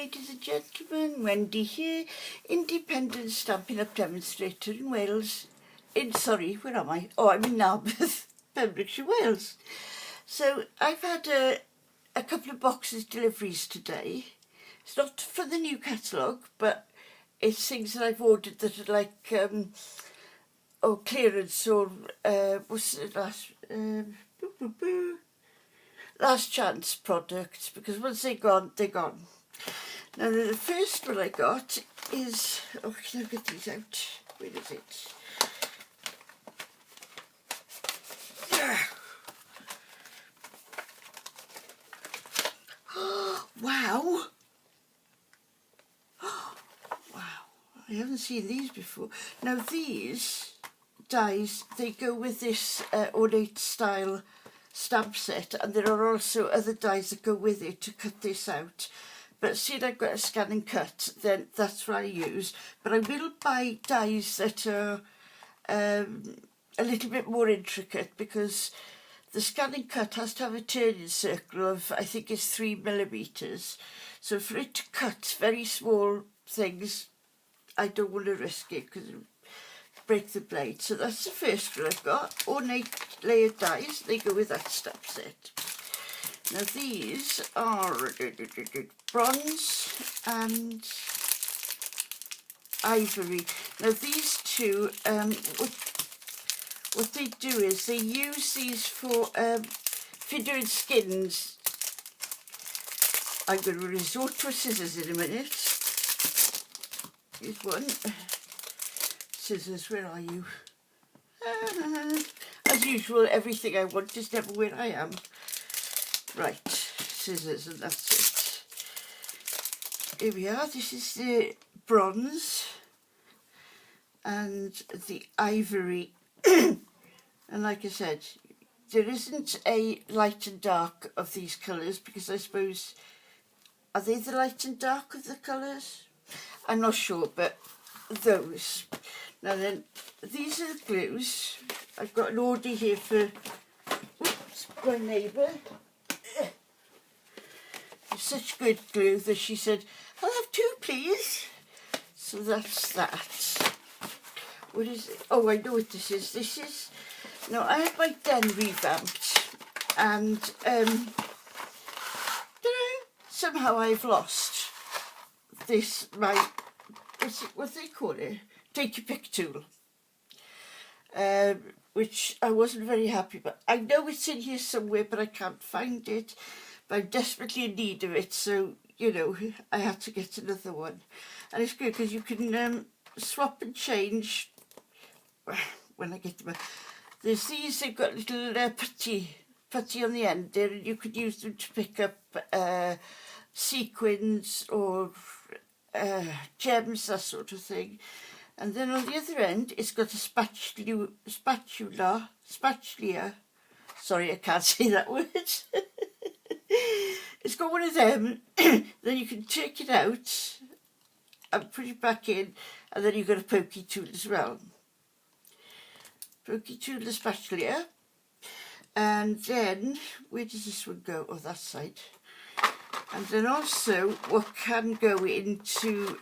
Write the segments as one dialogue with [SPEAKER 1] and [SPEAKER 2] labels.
[SPEAKER 1] ladies and gentlemen, Wendy here, independent Stampin' Up demonstrator in Wales. Where am I? Oh, I'm in Narberth, Pembrokeshire, Wales. So I've had a couple of boxes deliveries today. It's not for the new catalogue, but it's things that I've ordered that are like clearance or what's the last chance products, because once they're gone, they're gone. Now the first one I got is, can I get these out? Where is it? Wow! Wow, I haven't seen these before. Now these dies, they go with this ornate style stamp set, and there are also other dies that go with it to cut this out. But seeing I've got a scan and cut, then that's what I use. But I will buy dies that are a little bit more intricate, because the scan and cut has to have a turning circle of, I think it's 3mm. So for it to cut very small things, I don't want to risk it because it'll break the blade. So that's the first one I've got. Ornate layered dies, they go with that stamp set. Now these are bronze and ivory. Now these two, what they do is they use these for figuring skins. I'm going to resort to scissors in a minute. Here's one. Scissors, where are you? As usual, everything I want is never where I am. Right, scissors, and that's it. Here we are. This is the bronze and the ivory. And like I said, there isn't a light and dark of these colours, because I suppose, are they the light and dark of the colours? I'm not sure, but those. Now then, these are the glues. I've got an order here for my neighbour. Such good glue that she said, I'll have two, please. So that's that. What is it? Oh, I know what this is. This is, no, I had my den revamped, and somehow I've lost this, what they call it? Take your pick tool. Which I wasn't very happy about. I know it's in here somewhere, but I can't find it. But I'm desperately in need of it, so, you know, I had to get another one. And it's good because you can swap and change when I get them. There's these, they've got little putty on the end there, and you could use them to pick up sequins or gems, that sort of thing. And then on the other end, it's got a spatula. Sorry, I can't say that word. It's got one of them. Then you can take it out and put it back in, and then you've got a pokey tool as well. Pokey tool, the spatula. And then, where does this one go? Oh, that side. And then also, what can go into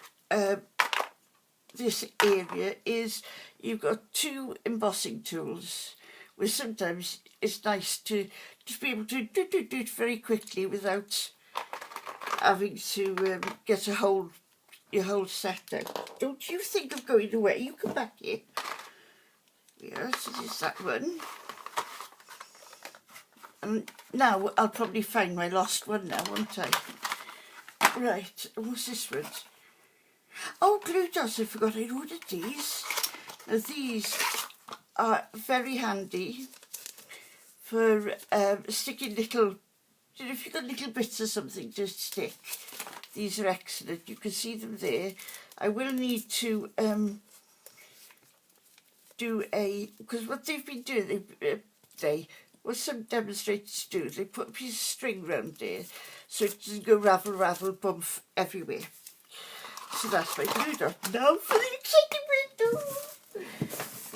[SPEAKER 1] this area is you've got two embossing tools, where sometimes it's nice to just be able to do it very quickly without having to get your whole set out. Don't you think of going away? You come back here. Yeah, so there's that one. And now I'll probably find my lost one now, won't I? Right, and what's this one? Oh, glue dots, I forgot I ordered these. Now these are very handy for sticking little, you know, if you've got little bits of something to stick, these are excellent. You can see them there. I will need to do because what they've been doing, what some demonstrators do, they put a piece of string round there so it doesn't go ravel, ravel, bump everywhere. So that's my glue dot. Now for the exciting bit.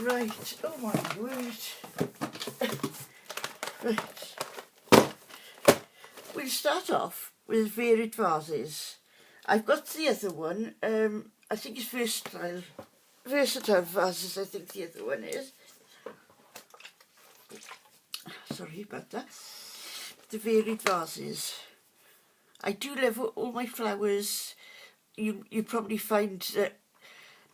[SPEAKER 1] Right, oh my word. Right. We'll start off with varied vases. I've got the other one. I think it's versatile vases, I think the other one is. Sorry about that. The varied vases. I do love all my flowers. You probably find that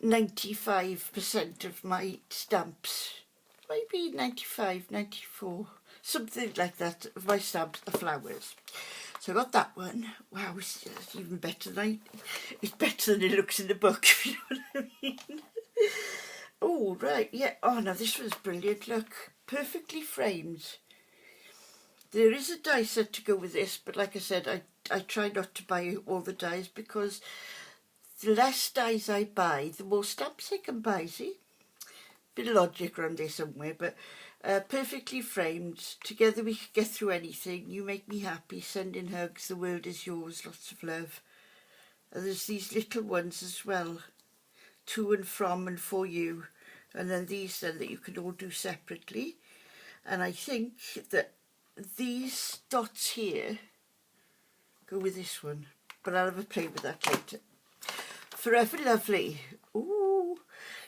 [SPEAKER 1] 95% of my stamps, maybe 95, 94, something like that, of my stamps are flowers. So I got that one. Wow, it's even better than it's better than it looks in the book, if you know what I mean. Oh, right, yeah. Oh, no, this one's brilliant. Look, perfectly framed. There is a die set to go with this, but like I said, I try not to buy all the dies because the less dies I buy, the more stamps I can buy, see? Bit of logic around there somewhere, but perfectly framed. Together we can get through anything. You make me happy. Sending hugs. The world is yours. Lots of love. And there's these little ones as well. To and from and for you. And then these then that you can all do separately. And I think that these dots here go with this one. But I'll have a play with that later. Forever Lovely. Ooh.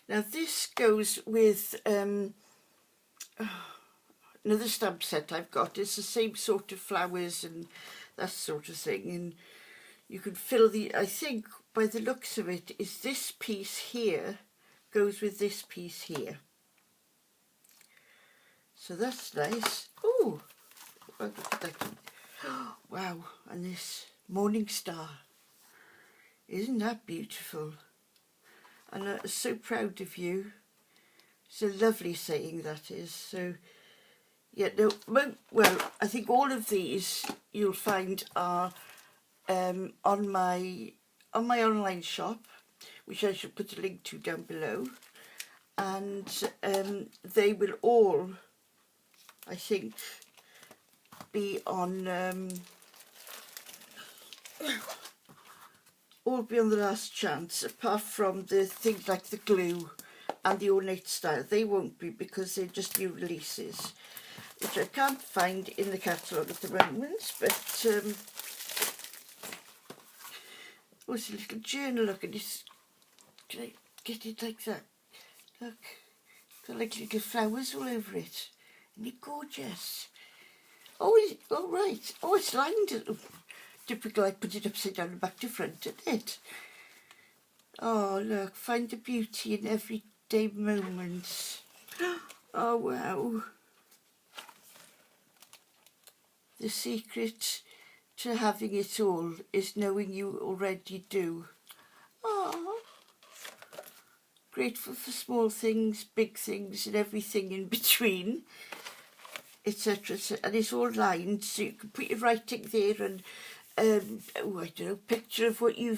[SPEAKER 1] Now this goes with another stamp set I've got. It's the same sort of flowers and that sort of thing. And you can fill the, I think by the looks of it, is this piece here goes with this piece here. So that's nice. Ooh. Wow. And this Morning Star. Isn't that beautiful? And I'm so proud of you. It's a lovely saying, that is. So, yeah, no, well, I think all of these you'll find are on my online shop, which I shall put a link to down below. And they will all, I think, be on... all be on the Last Chance, apart from the things like the glue and the ornate style. They won't be because they're just new releases, which I can't find in the catalogue at the moment. But oh, it's a little journal. Look at this. Can I get it like that? Look, got like little flowers all over it. Isn't it gorgeous? Oh, oh right. Oh, it's lined. Typical, I put it upside down and back to front, isn't it? Oh, look, find the beauty in everyday moments. Oh, wow. The secret to having it all is knowing you already do. Oh, grateful for small things, big things, and everything in between, etc. And it's all lined, so you can put your writing there and oh, I don't know, picture of what you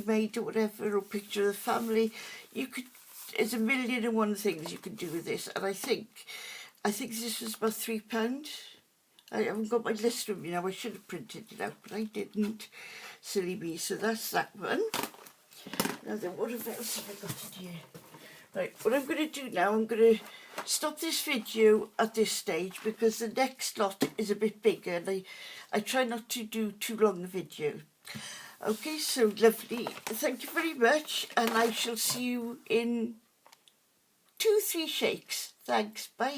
[SPEAKER 1] made or whatever, or picture of the family. You could, there's a million and one things you can do with this. And I think this was about £3. I haven't got my list with me now. I should have printed it out, but I didn't. Silly me. So that's that one. Now then, what else have I got in here? Right, what I'm going to do now, I'm going to stop this video at this stage because the next lot is a bit bigger and I try not to do too long a video. Okay, so lovely. Thank you very much, and I shall see you in 2-3 shakes. Thanks, bye.